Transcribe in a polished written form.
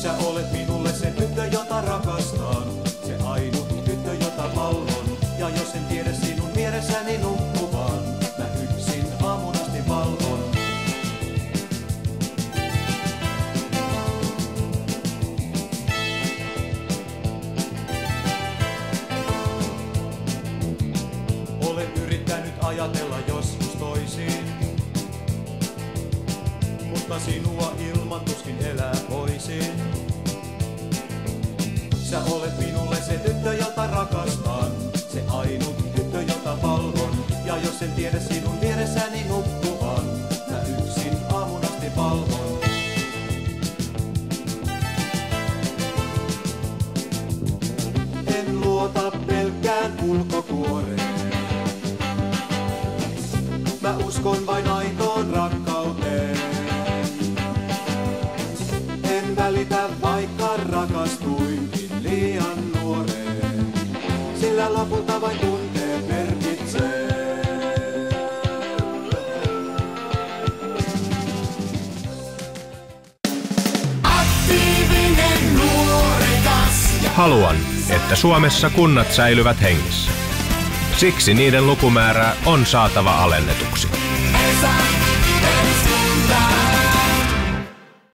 Sä olet minulle se tyttö, jota rakastan. Se ainut tyttö, jota valvon. Ja jos en tiedä sinun vieressäni nukkuvan, mä yksin aamun asti valvon. Olen yrittänyt ajatella joskus toisin, mutta sinua ilman tuskin elää voisin. Sä olet minulle se tyttö, jota rakastan. Se ainut tyttö, jota valvon. Ja jos en tiedä sinun vieressäni nukkuvan, mä yksin aamun asti valvon. En luota pelkkään ulkokuoreen. Mä uskon vain aitoon rakkauteen. En välitä vaikka rakastuinkin liian nuoreen, sillä lopulta vain tunteet merkitsee. Aktiivinen nuorekas. Haluan, että Suomessa kunnat säilyvät hengissä. Siksi niiden lukumäärää on saatava alennetuksi. Esa